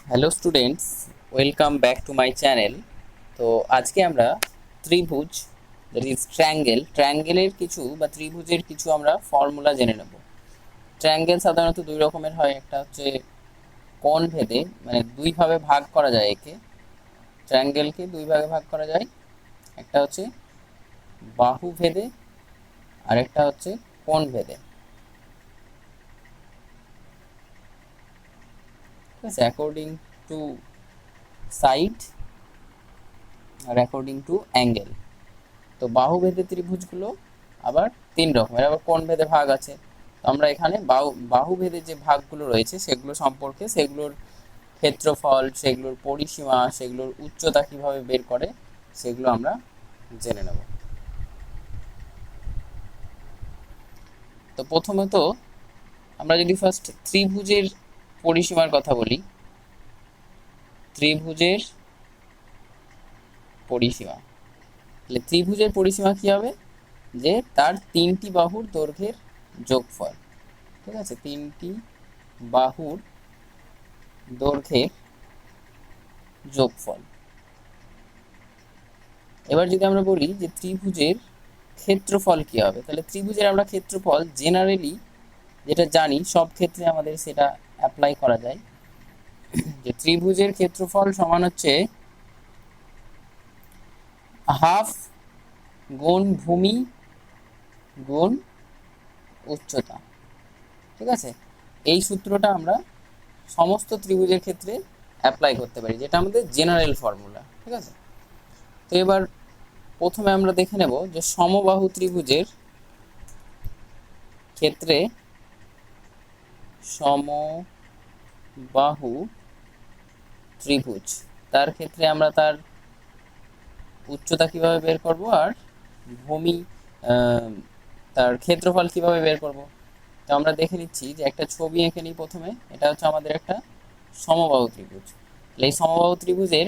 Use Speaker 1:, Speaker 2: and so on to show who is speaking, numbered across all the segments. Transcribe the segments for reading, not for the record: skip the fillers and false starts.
Speaker 1: Hello students, welcome back to my channel. তো আজকে আমরা ত্রিভুজ, দ্যাট ইজ ট্রায়াঙ্গেলের কিছু বা ত্রিভুজের কিছু আমরা ফর্মুলা জেনে নেব। ট্রায়াঙ্গেল সাধারণত দুই রকমের হয়, একটা হচ্ছে কোণ ভেদে, মানে দুই ভাবে ভাগ করা যায় একে। ট্রায়াঙ্গেলকে দুই ভাগে ভাগ করা যায়, একটা হচ্ছে বাহু ভেদে আর একটা হচ্ছে কোণ ভেদে। ঠিক আছে, অ্যাকর্ডিং টু সাইড আর অ্যাকর্ডিং টু অ্যাঙ্গেল। তো বাহুভেদে ত্রিভুজগুলো আবার তিন রকমের, আবার কোণ ভেদে ভাগ আছে। তো আমরা এখানে বাহুভেদে যে ভাগগুলো রয়েছে সেগুলো সম্পর্কে, সেগুলোর ক্ষেত্রফল, সেগুলোর পরিসীমা, সেগুলোর উচ্চতা কিভাবে বের করে সেগুলো আমরা জেনে নেব। তো প্রথমত আমরা যদি ফার্স্ট ত্রিভুজের পরিসীমার কথা বলি, ত্রিভুজের পরিসীমা, তাহলে ত্রিভুজের পরিসীমা কি হবে, যে তার তিনটি বাহুর দৈর্ঘ্যের যোগফল। ঠিক আছে, তিনটি বাহুর দৈর্ঘ্যের যোগফল। এবার যদি আমরা বলি যে ত্রিভুজের ক্ষেত্রফল কি হবে, তাহলে ত্রিভুজের আমরা ক্ষেত্রফল জেনারেলি যেটা জানি, সব ক্ষেত্রে আমাদের সেটা অ্যাপ্লাই করা যায়, যে ত্রিভুজের ক্ষেত্রফল সমান হচ্ছে হাফ গুণ ভূমি গুণ উচ্চতা। ঠিক আছে, এই সূত্রটা আমরা সমস্ত ত্রিভুজের ক্ষেত্রে অ্যাপ্লাই করতে পারি, যেটা আমাদের জেনারেল ফর্মুলা। ঠিক আছে, তো এবার প্রথমে আমরা দেখে নেব যে সমবাহু ত্রিভুজের ক্ষেত্রে, সমবাহু ত্রিভুজ, তার ক্ষেত্রে আমরা তার উচ্চতা কিভাবে বের করব আর ভূমি, তার ক্ষেত্রফল কিভাবে বের করব। তো আমরা দেখে নিচ্ছি যে একটা ছবি এঁকে নিই প্রথমে। এটা হচ্ছে আমাদের একটা সমবাহু ত্রিভুজ। এই সমবাহু ত্রিভুজের,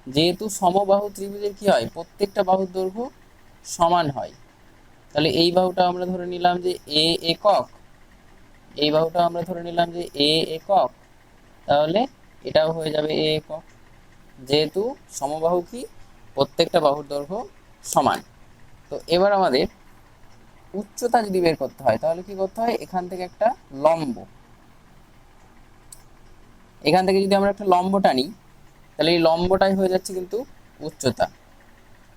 Speaker 1: যেহেতু সমবাহু ত্রিভুজের কি হয়, প্রত্যেকটা বাহুর দৈর্ঘ্য সমান হয়, তাহলে এই বাহুটা আমরা ধরে নিলাম যে এ একক, এই বাহুটা আমরা ধরে নিলাম যে এ একক, তাহলে এটাও হয়ে যাবে এ একক, যেহেতু সমবাহু কি, প্রত্যেকটা বাহুর দৈর্ঘ্য সমান। তো এবার আমাদের উচ্চতা যদি বের করতে হয়, তাহলে কি করতে হয়, এখান থেকে একটা লম্ব, এখান থেকে যদি আমরা একটা লম্ব টানি, তাহলে এই লম্বটাই হয়ে যাচ্ছে কিন্তু উচ্চতা।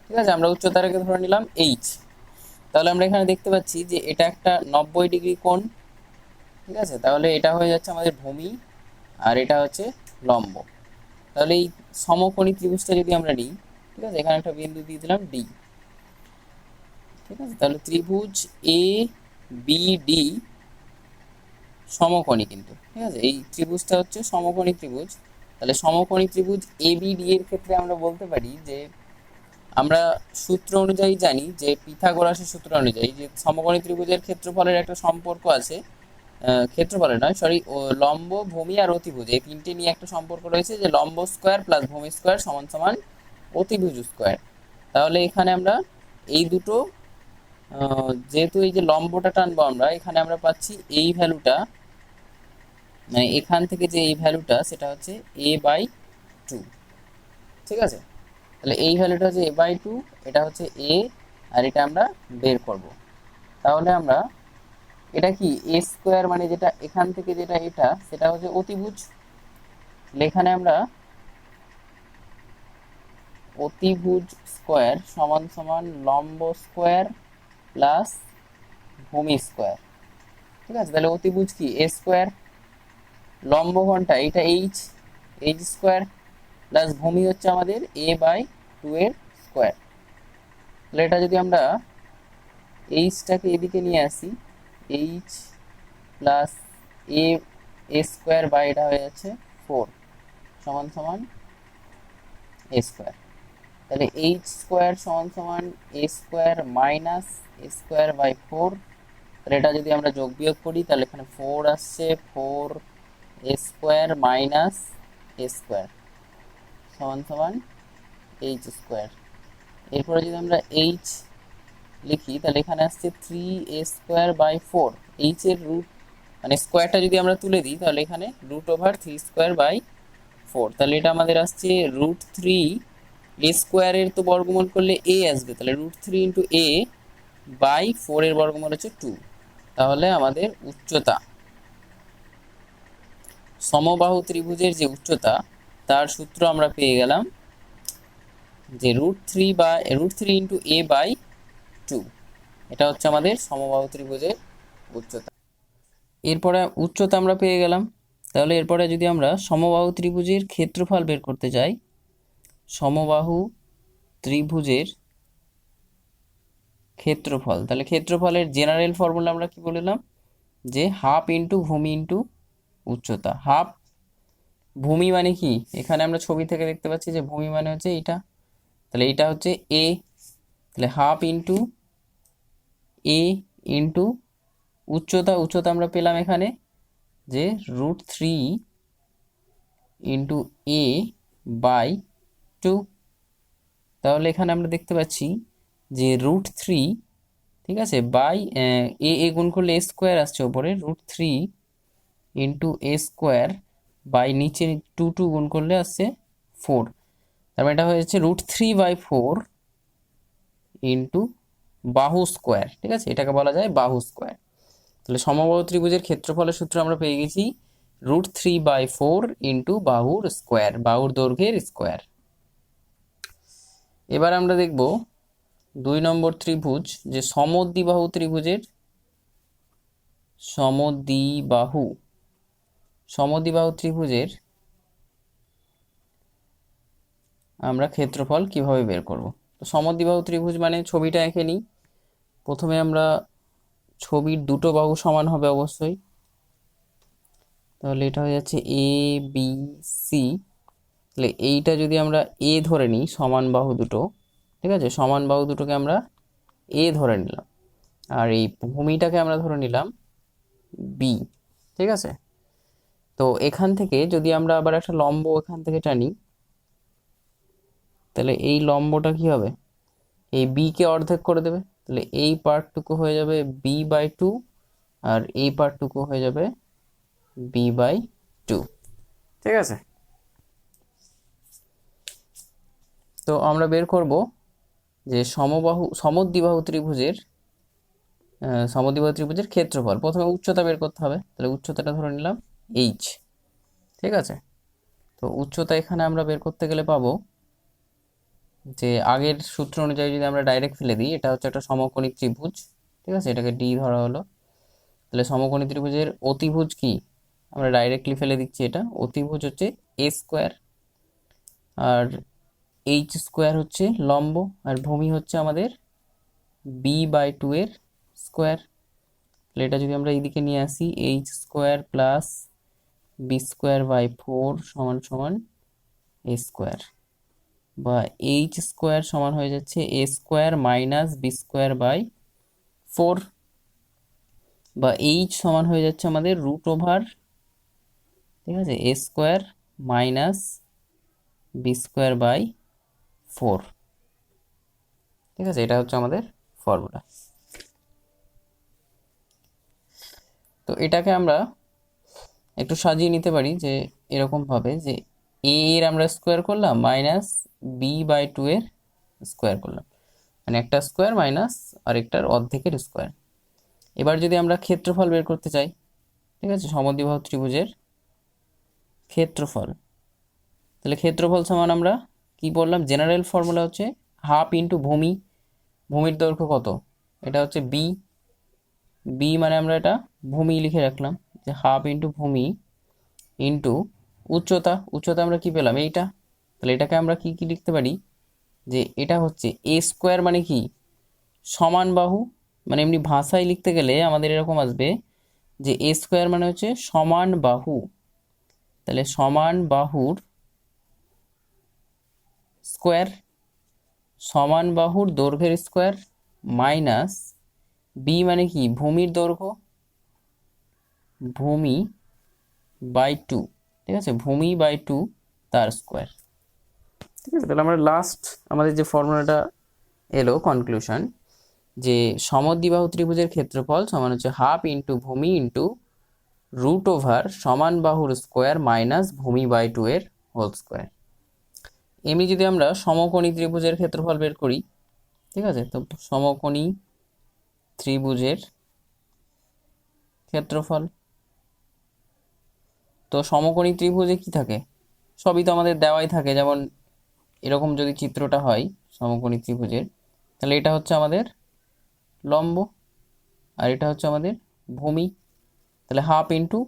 Speaker 1: ঠিক আছে, আমরা উচ্চতাটাকে ধরে নিলাম এইচ। তাহলে আমরা এখানে দেখতে পাচ্ছি যে এটা একটা 90 ডিগ্রি কোণ। ঠিক আছে, তাহলে এটা হয়ে যাচ্ছে আমাদের ভূমি আর এটা হচ্ছে লম্ব। তাহলে এই সমকোণী ত্রিভুজটা যদি আমরা নিই, ঠিক আছে, এখানে একটা বিন্দু দিয়ে দিলাম ডি। ঠিক আছে, তাহলে ত্রিভুজ এ বি ডি সমকোণী কিন্তু। ঠিক আছে, এই ত্রিভুজটা হচ্ছে সমকোণী ত্রিভুজ। তাহলে সমকোণী ত্রিভুজ এ বি ডি এর ক্ষেত্রে আমরা বলতে পারি যে, আমরা সূত্র অনুযায়ী জানি যে পিথাগোরাসের সূত্র অনুযায়ী যে সমকোণী ত্রিভুজের ক্ষেত্রফলের একটা সম্পর্ক আছে, ক্ষেত্রফলের নয় সরি, লম্ব, ভূমি আর অতিভুজ, এই তিনটে নিয়ে একটা সম্পর্ক রয়েছে, যে লম্ব স্কোয়ার প্লাস ভূমি স্কোয়ার সমান সমান অতিভুজ স্কোয়ার। তাহলে এখানে আমরা এই দুটো, যেহেতু এই যে লম্বটা টানবো আমরা, এখানে আমরা পাচ্ছি এই ভ্যালুটা, মানে এখান থেকে যে এই ভ্যালুটা সেটা হচ্ছে a/2। ঠিক আছে, তাহলে এই ভ্যালুটা হচ্ছে a/2, এটা হচ্ছে এ, আর এটা আমরা বের করব। তাহলে আমরা এটা কি এ স্কোয়ার, মানে যেটা এখান থেকে যেটা এটা, সেটা হচ্ছে অতিভুজ। এখানে আমরা অতিভুজ স্কোয়ার সমান সমান লম্ব স্কোয়ার প্লাস ভূমি স্কোয়ার। ঠিক আছে, তাহলে অতিভুজ কি এ স্কোয়ার, লম্ব ঘনটা এটা এইচ, এইচ স্কোয়ার, প্লাস ভূমি হচ্ছে আমাদের a/2 এর স্কোয়ার। তাহলে এটা যদি আমরা এইচটাকে এদিকে নিয়ে আসি, h plus a a square by এটা হয়ে যাচ্ছে 4 সমান সমান এ স্কোয়ার। তাহলে এইচ স্কোয়ার সমান সমান a square minus a square by 4। তাহলে এটা যদি আমরা যোগ বিয়োগ করি, তাহলে এখানে 4 আসছে, 4 এ স্কোয়ার মাইনাস এ স্কোয়ার সমান সমান এইচ স্কোয়ার। এরপরে যদি আমরা এইচ লিখি, তাহলে এখানে আসছে 3a² বাই 4। এইচ এর রুট, মানে স্কোয়ারটা যদি আমরা তুলে দিই, তাহলে এখানে √3² বাই 4, তাহলে এটা আমাদের আসছে √3 এ স্কোয়ারের তো বর্গমূল করলে এ আসবে, তাহলে √3 ইন্টু এ বাই 4 এর বর্গমূল হচ্ছে 2। তাহলে আমাদের উচ্চতা, সমবাহু ত্রিভুজের যে উচ্চতা তার সূত্র আমরা পেয়ে গেলাম যে √3 ইন্টু এ বাই 2। এটা হচ্ছে আমাদের সমবাহু ত্রিভুজের উচ্চতা। এরপরে উচ্চতা আমরা পেয়ে গেলাম, তাহলে এরপরে যদি আমরা সমবাহু ত্রিভুজের ক্ষেত্রফল বের করতে চাই, সমবাহু ত্রিভুজের ক্ষেত্রফল, তাহলে ক্ষেত্রফলের জেনারেল ফর্মুলা আমরা কি বললাম, যে হাফ ইন্টু ভূমি ইন্টু উচ্চতা। হাফ, ভূমি মানে কি, এখানে আমরা ছবি থেকে দেখতে পাচ্ছি যে ভূমি মানে হচ্ছে এইটা, তাহলে এইটা হচ্ছে এ, তাহলে হাফ ইন্টু এ ইন্টু উচ্চতা, উচ্চতা আমরা পেলাম এখানে যে √3 ইন্টু এ বাই 2। তাহলে এখানে আমরা দেখতে পাচ্ছি যে √3, ঠিক আছে, বাই এ গুণ করলে এ স্কোয়ার আসছে ওপরে, √3 ইন্টু এ স্কোয়ার বাই নিচে 2 গুণ করলে আসছে 4। তারপর এটা হয়েছে √3/4 ইন্টু বাহু স্কোয়ার, ঠিক আছে, এটাকে বলা যায় বাহু স্কোয়ার। তাহলে সমবাহু ত্রিভুজের ক্ষেত্রফলের সূত্র আমরা পেয়ে গেছি √3/4 ইন্টু বাহুর স্কোয়ার, বাহুর দৈর্ঘ্যের স্কোয়ার। এবার আমরা দেখব 2 নম্বর ত্রিভুজ, যে সমদ্বিবাহু ত্রিভুজের সমদ্বিবাহু ত্রিভুজের আমরা ক্ষেত্রফল কিভাবে বের করব। তো সমদ্বিবাহু ত্রিভুজ মানে ছবিটা এঁকে নিই। প্রথমে আমরা ছবির দুটো বাহু সমান হবে অবশ্যই, তাহলে এটা হয়ে যাচ্ছে এ বি সি। তাহলে এইটা যদি আমরা এ ধরে নিই, সমান বাহু দুটো, ঠিক আছে, সমান বাহু দুটোকে আমরা এ ধরে নিলাম, আর এই ভূমিটাকে আমরা ধরে নিলাম বি, ঠিক আছে। তো এখান থেকে যদি আমরা আবার একটা লম্ব এখান থেকে টানি, তাহলে এই লম্বটা কি হবে, এই বি কে অর্ধেক করে দেবে, তাহলে এই পার্টটুকু হয়ে যাবে b/2 আর এই পার্টটুকু হয়ে যাবে b/2, ঠিক আছে। তো আমরা বের করব যে সমদ্বিবাহু ত্রিভুজের ক্ষেত্রফল। প্রথমে উচ্চতা বের করতে হবে, তাহলে উচ্চতাটা ধরে নিলাম h, ঠিক আছে। তো উচ্চতা এখানে আমরা বের করতে গেলে পাবো যে আগের সূত্র অনুযায়ী যদি আমরা ডাইরেক্ট ফেলে দিই, এটা হচ্ছে একটা সমকোণী ত্রিভুজ, ঠিক আছে, এটাকে ডি ধরা হলো। তাহলে সমকোণী ত্রিভুজের অতিভুজ কি, আমরা ডাইরেক্টলি ফেলে দিচ্ছি, এটা অতিভুজ হচ্ছে এ স্কোয়ার, আর এইচ স্কোয়ার হচ্ছে লম্ব, আর ভূমি হচ্ছে আমাদের b/2 এর স্কোয়ার। তাহলে এটা যদি আমরা এইদিকে নিয়ে আসি, এইচ স্কোয়ার প্লাস b²/4 সমান সমান এ স্কোয়ার, বা এইচ স্কোয়ার সমান হয়ে যাচ্ছে এ স্কোয়ার মাইনাস b²/4, বা এইচ সমান হয়ে যাচ্ছে আমাদের √ওভার, ঠিক আছে, এ স্কোয়ার মাইনাস b²/4, ঠিক আছে, এটা হচ্ছে আমাদের ফর্মুলা। তো এটাকে আমরা একটু সাজিয়ে নিতে পারি যে এরকম ভাবে, যে এ এর আমরা স্কোয়ার করলাম মাইনাস b/2 এর স্কোয়ার করলাম, মানে একটা স্কোয়ার মাইনাস আরেকটার অর্ধেকের স্কোয়ার। এবার যদি আমরা ক্ষেত্রফল বের করতে চাই, ঠিক আছে, সমদ্বিবাহু ত্রিভুজের ক্ষেত্রফল, তাহলে ক্ষেত্রফল সমান আমরা কি বললাম, জেনারেল ফর্মুলা হচ্ছে হাফ ইন্টু ভূমি, ভূমির দৈর্ঘ্য কত, এটা হচ্ছে বি, বি মানে আমরা এটা ভূমি লিখে রাখলাম, যে হাফ ইন্টু ভূমি ইন্টু উচ্চতা, উচ্চতা আমরা কি পেলাম এইটা, তাহলে এটাকে আমরা কি কি লিখতে পারি, যে এটা হচ্ছে এ স্কোয়ার মানে কি সমান বাহু, মানে এমনি ভাষায় লিখতে গেলে আমাদের এরকম আসবে যে এ স্কোয়ার মানে হচ্ছে সমান বাহু, তাহলে সমান বাহুর স্কোয়ার, সমান বাহুর দৈর্ঘ্যের স্কোয়ার, মাইনাস বি মানে কি ভূমির দৈর্ঘ্য, ভূমি/2, ঠিক আছে, ভূমি/2 তার স্কোয়ার, ঠিক আছে। তাহলে আমরা লাস্ট আমাদের যে ফর্মুলাটা এলো কনক্লুশন, যে সমদ্বিবাহু ত্রিভুজের ক্ষেত্রফল সমান হচ্ছে হাফ ইন্টু ভূমি ইন্টু √ওভার সমান বাহুর স্কোয়ার মাইনাস ভূমি/2 এর হোল স্কোয়ার। এমনি যদি আমরা সমকোণী ত্রিভুজের ক্ষেত্রফল বের করি, ঠিক আছে, তো সমকোণী ত্রিভুজের ক্ষেত্রফল, তো সমকোণী ত্রিভুজে কি থাকে, সবই তো আমাদের দেওয়াই থাকে। যেমন এরকম যদি চিত্রটা হয় সমকোণী ত্রিভুজের, তাহলে এটা হচ্ছে আমাদের লম্ব আর এটা হচ্ছে আমাদের ভূমি, তাহলে হাফ ইন্টু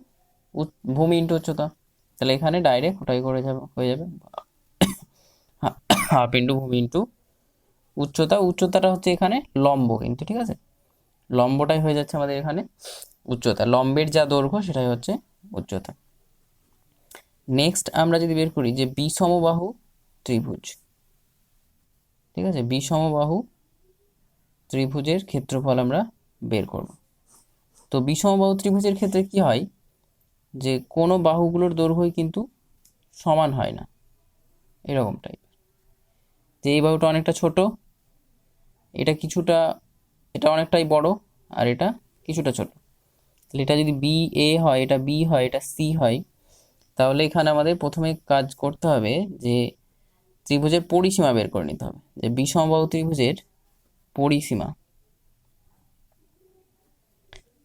Speaker 1: ভূমি ইন্টু উচ্চতা, তাহলে এখানে ডাইরেক্ট ওটাই করে যাবে, হয়ে যাবে হাফ ইন্টু ভূমি ইন্টু উচ্চতা। উচ্চতাটা হচ্ছে এখানে লম্ব কিন্তু, ঠিক আছে, লম্বটাই হয়ে যাচ্ছে আমাদের এখানে উচ্চতা, লম্বের যা দৈর্ঘ্য সেটাই হচ্ছে উচ্চতা। নেক্সট আমরা যদি বের করি যে বিষমবাহু ত্রিভুজ, ঠিক আছে, বিষমবাহু ত্রিভুজের ক্ষেত্রফল আমরা বের করব। তো বিষমবাহু ত্রিভুজের ক্ষেত্রে কি হয়, যে কোনো বাহুগুলোর দৈর্ঘ্যই কিন্তু সমান হয় না, এরকম টাইপ, যে এই বাহুটা অনেকটা ছোট, এটা কিছুটা, এটা অনেকটাই বড়, আর এটা কিছুটা ছোট। তাহলে এটা যদি বি এ হয়, এটা বি হয়, এটা সি হয়, তাহলে এখানে আমাদের প্রথমে কাজ করতে হবে যে ত্রিভুজের পরিসীমা বের করে নিতে হবে, যে বিষমবাহু ত্রিভুজের পরিসীমা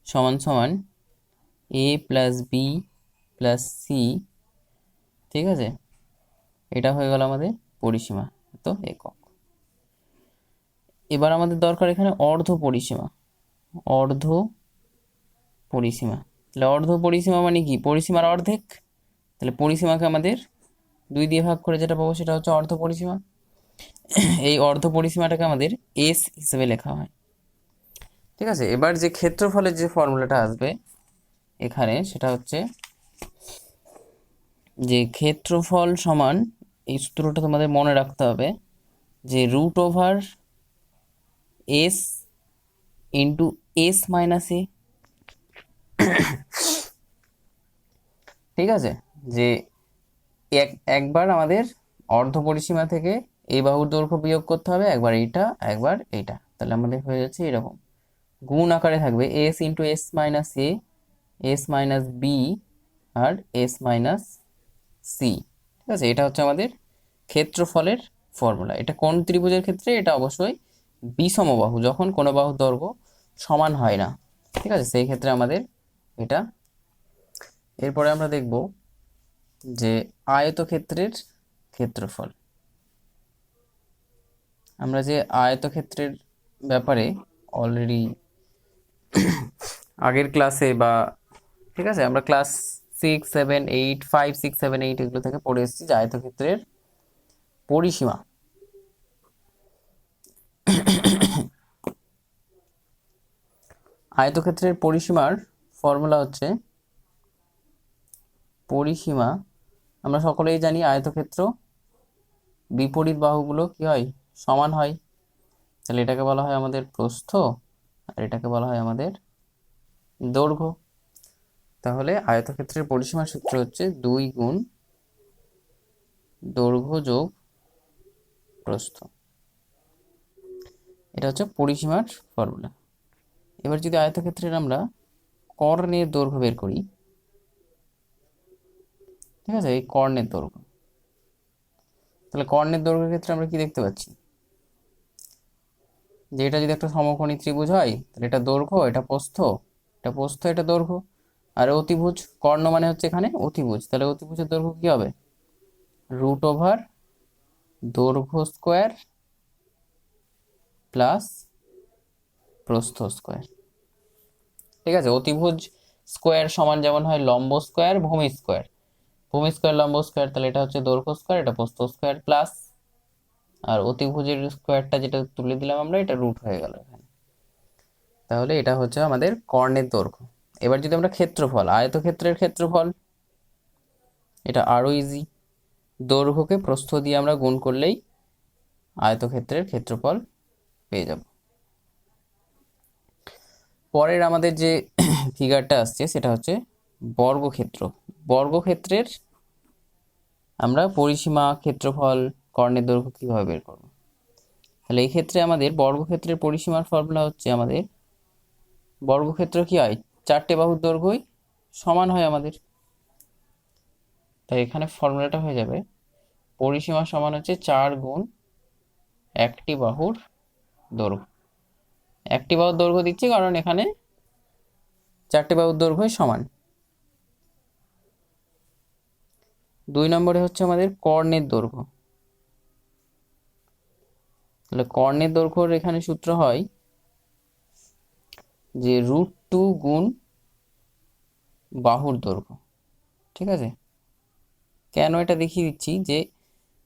Speaker 1: সমান সমান এ প্লাস বি প্লাস সি, ঠিক আছে, এটা হয়ে গেল আমাদের পরিসীমা, তো একক। এবার আমাদের দরকার এখানে অর্ধ পরিসীমা, অর্ধ পরিসীমা। তাহলে অর্ধ পরিসীমা মানে কি, পরিসীমার অর্ধেক, তাহলে পরিসীমাকে আমাদের 2 দিয়ে ভাগ করে যেটা পাবো সেটা হচ্ছে অর্ধ পরিসীমা। এই অর্ধ পরিসীমাটাকে আমাদের এস হিসেবে লেখা হয়, ঠিক আছে। এবার যে ক্ষেত্রফলের যে ফর্মুলাটা আসবে এখানে, সেটা হচ্ছে যে ক্ষেত্রফল সমান, এই সূত্রটা তোমাদের মনে রাখতে হবে, যে root over s into s minus a, ঠিক আছে, যে একবার আমাদের অর্ধ পরিসীমা থেকে এই বাহুর দৈর্ঘ্য বিয়োগ করতে হবে, একবার এইটা একবার এইটা, তাহলে আমাদের হয়ে যাচ্ছে এরকম, গুণ আকারে থাকবে এস ইন্টু এস মাইনাস এ, এস মাইনাস বি আর এস মাইনাস সি, ঠিক আছে। এটা হচ্ছে আমাদের ক্ষেত্রফলের ফর্মুলা। এটা কোন ত্রিভুজের ক্ষেত্রে, এটা অবশ্যই বিষমবাহু, যখন কোনো বাহুর দৈর্ঘ্য সমান হয় না, ঠিক আছে, সেই ক্ষেত্রে আমাদের এটা। এরপরে আমরা দেখব যে আয়তক্ষেত্রের ক্ষেত্রফল। আমরা যে আয়তক্ষেত্রের ব্যাপারে অলরেডি আগের ক্লাসে বা, ঠিক আছে, আমরা ক্লাস 6, 7, 8, 5, 6, 7, 8 এগুলো থেকে পড়ে এসেছি যে আয়তক্ষেত্রের পরিসীমা, আয়তক্ষেত্রের পরিসীমার ফর্মুলা হচ্ছে পরিসীমা, আমরা সকলেই জানি আয়তক্ষেত্র বিপরীত বাহুগুলো কি হয়, সমান হয়, তাহলে এটাকে বলা হয় আমাদের প্রস্থ আর এটাকে বলা হয় আমাদের দৈর্ঘ্য। তাহলে আয়তক্ষেত্রের পরিসীমার সূত্র হচ্ছে 2 গুণ দৈর্ঘ্য যোগ প্রস্থ, এটা হচ্ছে পরিসীমার ফর্মুলা। এবার যদি আয়তক্ষেত্রের আমরা কর্ণের দৈর্ঘ্য বের করি, ঠিক আছে, এই কর্ণের দৈর্ঘ্য, তাহলে কর্ণের দৈর্ঘ্যের ক্ষেত্রে আমরা কি দেখতে পাচ্ছি, যে এটা যদি একটা সমকোণী ত্রিভুজ হয়, তাহলে এটা দৈর্ঘ্য, এটা প্রস্থ, এটা প্রস্থ, এটা দৈর্ঘ্য, আর অতিভুজ, কর্ণ মানে হচ্ছে এখানে অতিভুজ, তাহলে অতিভুজের দৈর্ঘ্য কি হবে, রুট ওভার দৈর্ঘ্য স্কোয়ার প্লাস প্রস্থ স্কোয়ার, ঠিক আছে। অতিভুজ স্কোয়ার সমান যেমন হয় লম্ব স্কোয়ার ভূমি স্কোয়ার, ভূমি স্কোয়ার লম্ব স্কোয়ার, তাহলে এটা হচ্ছে দৈর্ঘ্য স্কোয়ার, এটা প্রস্থ স্কোয়ার প্লাস, আর অতিভুজের স্কোয়ারটা যেটা তুলে দিলাম আমরা, এটা রুট হয়ে গেল এখানে, তাহলে এটা হচ্ছে আমাদের কর্ণের দৈর্ঘ্য। এবার যদি আমরা ক্ষেত্রফল, আয়তক্ষেত্রের ক্ষেত্রফল, এটা আরো ইজি, দৈর্ঘ্যকে প্রস্থ দিয়ে আমরা গুণ করলেই আয়তক্ষেত্রের ক্ষেত্রফল পেয়ে যাব। পরের আমাদের যে ফিগারটা আসছে সেটা হচ্ছে বর্গক্ষেত্র। বর্গক্ষেত্রের আমরা পরিসীমা, ক্ষেত্রফল, কর্ণের দৈর্ঘ্য কিভাবে বের করব, তাহলে এই ক্ষেত্রে আমাদের বর্গক্ষেত্রের পরিসীমার ফর্মুলা হচ্ছে, আমাদের বর্গক্ষেত্র কি হয়, 4টে বাহুর দৈর্ঘ্যই সমান হয় আমাদের, তাই এখানে ফর্মুলাটা হয়ে যাবে পরিসীমা সমান হচ্ছে 4 গুণ একটি বাহুর দৈর্ঘ্য। একটি বাহুর দৈর্ঘ্য দিচ্ছি কারণ এখানে 4টি বাহুর দৈর্ঘ্য সমান। 2 নম্বরে হচ্ছে আমাদের কর্ণের দৈর্ঘ্য। তাহলে কর্ণের দৈর্ঘ্যর এখানে সূত্র হয় যে √2 গুণ বাহুর দৈর্ঘ্য। ঠিক আছে, কেন এটা দেখিয়ে দিচ্ছি যে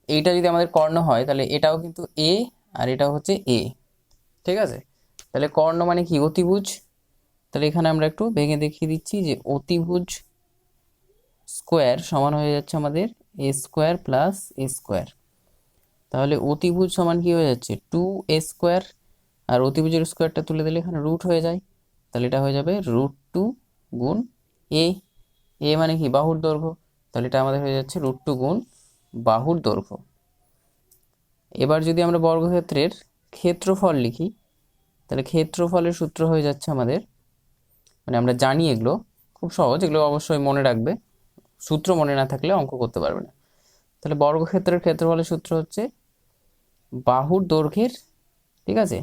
Speaker 1: এইটা যদি আমাদের কর্ণ হয় তাহলে এটাও কিন্তু এ আর এটাও হচ্ছে এ। ঠিক আছে, তাহলে কর্ণ মানে কি? অতিভুজ। তাহলে এখানে আমরা একটু ভেঙে দেখিয়ে দিচ্ছি যে অতিভুজ স্কোয়ার সমান হয়ে যাচ্ছে আমাদের এ স্কোয়ার প্লাস এ স্কোয়ার। তাহলে অতিভুজ সমান কি হয়ে যাচ্ছে 2a স্কোয়ার, আর অতিভুজের স্কোয়ারটা তুলে দিলে এখানে রুট হয়ে যায়। তাহলে এটা হয়ে যাবে √2 গুণ এ। এ মানে কি? বাহুর দৈর্ঘ্য। তাহলে এটা আমাদের হয়ে যাচ্ছে √2 গুণ বাহুর দৈর্ঘ্য। এবার যদি আমরা বর্গক্ষেত্রের ক্ষেত্রফল লিখি তাহলে ক্ষেত্রফলের সূত্র হয়ে যাচ্ছে আমাদের, মানে আমরা জানি এগুলো খুব সহজ, এগুলো অবশ্যই মনে রাখবে, সূত্র মনে না থাকলে অঙ্ক করতে পারবে না। তাহলে বর্গক্ষেত্রের ক্ষেত্রফলের সূত্র হচ্ছে বাহুর দৈর্ঘ্যের, ঠিক আছে,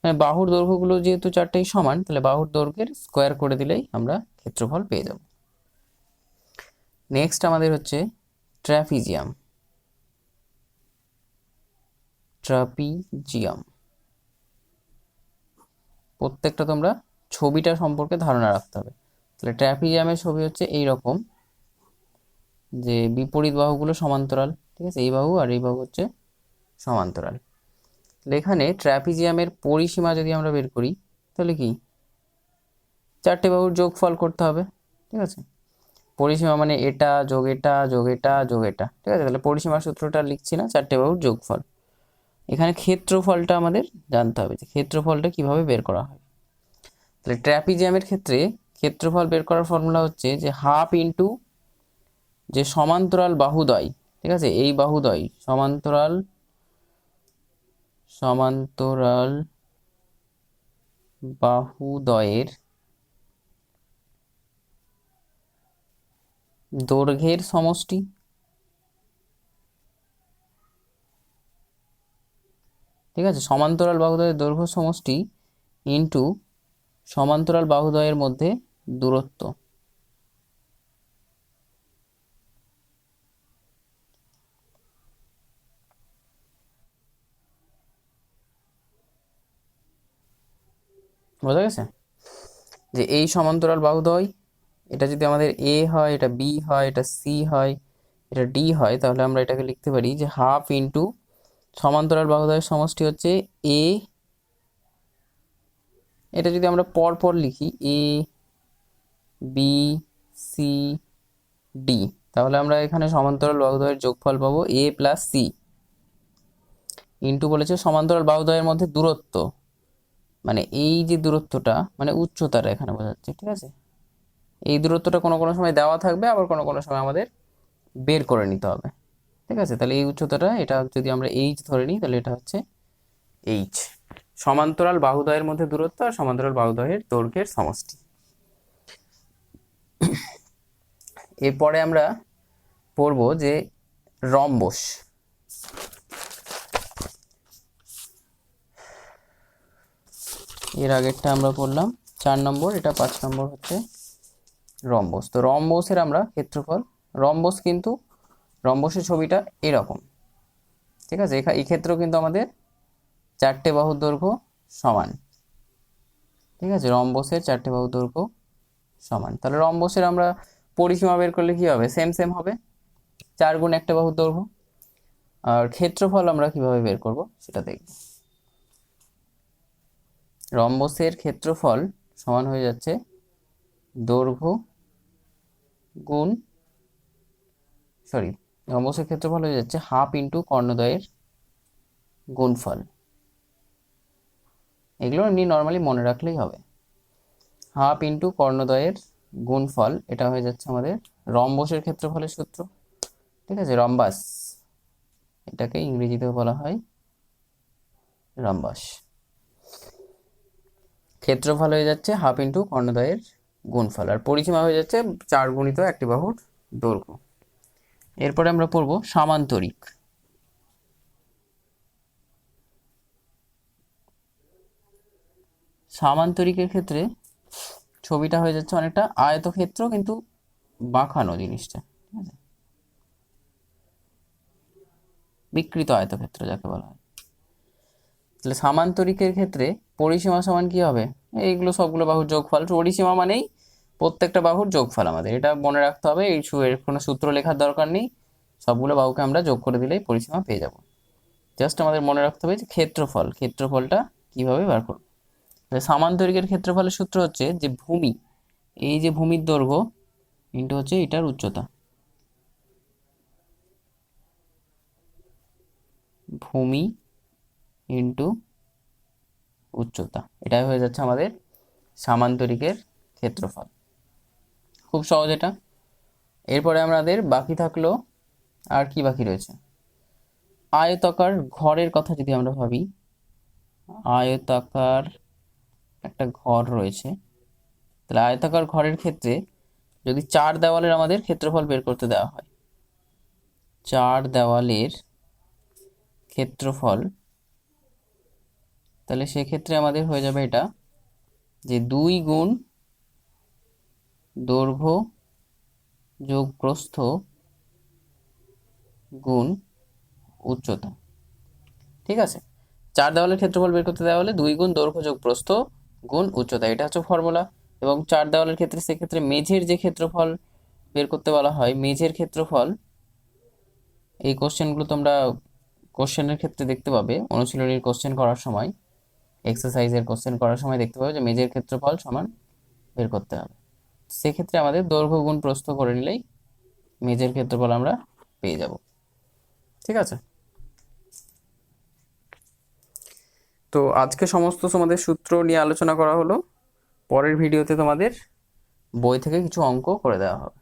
Speaker 1: মানে বাহুর দৈর্ঘ্যগুলো যেহেতু 4টাই সমান তাহলে বাহুর দৈর্ঘ্যের স্কোয়ার করে দিলেই আমরা ক্ষেত্রফল পেয়ে যাব। নেক্সট আমাদের হচ্ছে ট্রাপিজিয়াম। ট্রাপিজিয়াম প্রত্যেকটা তোমরা ছবিটা সম্পর্কে ধারণা রাখতে হবে। তাহলে ট্রাপিজিয়ামের ছবি হচ্ছে এই রকম, যে বিপরীত বাহুগুলো সমান্তরাল। ঠিক আছে, এই বাহু আর এই বাহু হচ্ছে সমান্তরাল। তাহলে এখানে ট্রাপিজিয়ামের পরিসীমা যদি আমরা বের করি তাহলে কি 4টে বাহুর যোগফল করতে হবে। ঠিক আছে, পরিসীমা মানে এটা যোগ এটা যোগ এটা যোগ এটা। ঠিক আছে, তাহলে পরিসীমার সূত্রটা লিখছি না, 4টে বাহুর যোগফল। এখানে ক্ষেত্রফলটা আমাদের জানতে হবে যে ক্ষেত্রফলটা কিভাবে বের করা হয়। তাহলে ট্র্যাপিজিয়ামের ক্ষেত্রে ক্ষেত্রফল বের করার ফর্মুলা হচ্ছে যে হাফ ইন্টু যে সমান্তরাল বাহুদ্বয়। ঠিক আছে, এই বাহুদ্বয় সমান্তরাল সমান্তরাল বাহুদ্বয়ের দৈর্ঘ্যের সমষ্টি। ঠিক আছে, সমান্তরাল বাহুদ্বয়ের দৈর্ঘ্য সমষ্টি ইন্টু সমান্তরাল বাহুদ্বয়ের মধ্যে দূরত্ব। বোঝা গেছে যে এই সমান্তরাল বাহুদ্বয়, এটা যদি আমাদের এ হয়, এটা বি হয়, এটা সি হয়, এটা ডি হয়, তাহলে আমরা এটাকে লিখতে পারি যে হাফ ইন্টু সমান্তরাল বাহুদ্বয়ের সমষ্টি হচ্ছে এ। এটা যদি আমরা পর পর লিখি এ বি সি ডি, তাহলে আমরা এখানে সমান্তরাল বাহুদ্বয়ের যোগফল পাবো এ প্লাস সি। ইন্টু বলেছে সমান্তরাল বাহুদ্বয়ের মধ্যে দূরত্ব, মানে এই যে দূরত্বটা মানে উচ্চতাটা এখানে বোঝাচ্ছে। ঠিক আছে, এই দূরত্বটা কোনো কোনো সময় দেওয়া থাকবে, আবার কোনো কোনো সময় আমাদের বের করে নিতে হবে। ঠিক আছে, তাহলে এই উচ্চতাটা, এটা যদি আমরা এইচ ধরে নিই তাহলে এটা হচ্ছে এইচ, সমান্তরাল বাহুদ্বয়ের মধ্যে দূরত্ব আর সমান্তরাল বাহুদ্বয়ের দৈর্ঘ্যের সমষ্টি। এরপরে আমরা পড়ব যে রম্বস। এর আগেরটা আমরা পড়লাম 4 নম্বর, এটা 5 নম্বর হচ্ছে রম্বস। তো রম্বসের আমরা ক্ষেত্রফল, রম্বস কিন্তু রম্বসের ছবিটা এরকম। ঠিক আছে, এই ক্ষেত্রেও কিন্তু আমাদের 4টে বাহুর দৈর্ঘ্য সমান। ঠিক আছে, রম্বসের 4টে বাহুর দৈর্ঘ্য সমান। তাহলে রম্বসের আমরা পরিসীমা বের করলে কি হবে? সেম সেম হবে, 4 গুণ একটা বাহুর দৈর্ঘ্য। আর ক্ষেত্রফল আমরা কিভাবে বের করব সেটা দেখব। রম্বসের ক্ষেত্রফল সমান হয়ে যাচ্ছে দৈর্ঘ্য গুণ, রম্বসের ক্ষেত্রফল হয়ে যাচ্ছে হাফ ইন্টু কর্ণদ্বয়ের গুণফল। এগুলো এমনি নর্মালি মনে রাখলেই হবে। হাফ ইন্টু কর্ণদ্বয়ের গুণফল, এটা হয়ে যাচ্ছে আমাদের রম্বসের ক্ষেত্রফলের সূত্র। ঠিক আছে, রম্বাস, এটাকে ইংরেজিতেও বলা হয় রম্বাস। ক্ষেত্রফল হয়ে যাচ্ছে হাফ ইন্টু কর্ণদ্বয়ের গুণফল, আর পরিসীমা হয়ে যাচ্ছে 4 গুণিত একটি বাহুর দৈর্ঘ্য। এরপরে আমরা পড়ব সামান্তরিক। সামান্তরিকের ক্ষেত্রে ছবিটা হয়ে যাচ্ছে অনেকটা আয়তক্ষেত্র, কিন্তু বাঁকানো জিনিসটা, ঠিক আছে, বিকৃত আয়তক্ষেত্র যাকে বলা হয়। তাহলে সামান্তরিকের ক্ষেত্রে পরিসীমা সমান কি হবে? এইগুলো সবগুলো বাহুর যোগফল। পরিসীমা মানেই প্রত্যেকটা বাহুর যোগফল, আমাদের এটা মনে রাখতে হবে। এর কোনো সূত্র লেখার দরকার নেই, সবগুলো বাহুকে আমরা যোগ করে দিলেই পরিসীমা পেয়ে যাব। জাস্ট আমাদের মনে রাখতে হবে যে ক্ষেত্রফলটা কিভাবে বার করব। সামান্তরিকের ক্ষেত্রফলের সূত্র হচ্ছে যে ভূমি, এই যে ভূমির দৈর্ঘ্য ইন্টু হচ্ছে এটার উচ্চতা, ভূমি ইন্টু উচ্চতা, এটাই হয়ে যাচ্ছে আমাদের সামান্তরিকের ক্ষেত্রফল। খুব সহজ এটা। এরপরে আমাদের বাকি থাকলো, আর কি বাকি রয়েছে? আয়তাকার ঘরের কথা যদি আমরা ভাবি, আয়তাকার একটা ঘর রয়েছে, তাহলে আয়তাকার ঘরের ক্ষেত্রে যদি 4 দেওয়ালের আমাদের ক্ষেত্রফল বের করতে দেওয়া হয়, 4 দেওয়ালের ক্ষেত্রফল, তাহলে সেক্ষেত্রে আমাদের হয়ে যাবে এটা যে 2 গুণ দৈর্ঘ্য যোগ প্রস্থ গুণ উচ্চতা, ঠিক আছে। 4 দেওয়ালের ক্ষেত্রফল বের করতে দেওয়া হলে 2 গুণ দৈর্ঘ্য যোগ প্রস্থ গুণ উচ্চতা, এটা হচ্ছে ফর্মুলা। এবং 4 দেওয়ালের ক্ষেত্রে সেক্ষেত্রে মেঝের যে ক্ষেত্রফল বের করতে বলা হয়, মেঝের ক্ষেত্রফল, এই কোশ্চেনগুলো তোমরা কোশ্চেনের ক্ষেত্রে দেখতে পাবে, অনুশীলনীর কোশ্চেন করার সময়, এক্সারসাইজের কোশ্চেন করার সময় দেখতে পাবে যে মেঝের ক্ষেত্রফল সমান বের করতে হবে। সেক্ষেত্রে আমাদের দৈর্ঘ্য গুণ প্রস্থ করে নিলেই মেঝের ক্ষেত্রফল আমরা পেয়ে যাব, ঠিক আছে। তো আজকে সমস্ত তোমাদের সূত্র নিয়ে আলোচনা করা হলো। পরের ভিডিওতে তোমাদের বই থেকে কিছু অঙ্ক করে দেওয়া হবে।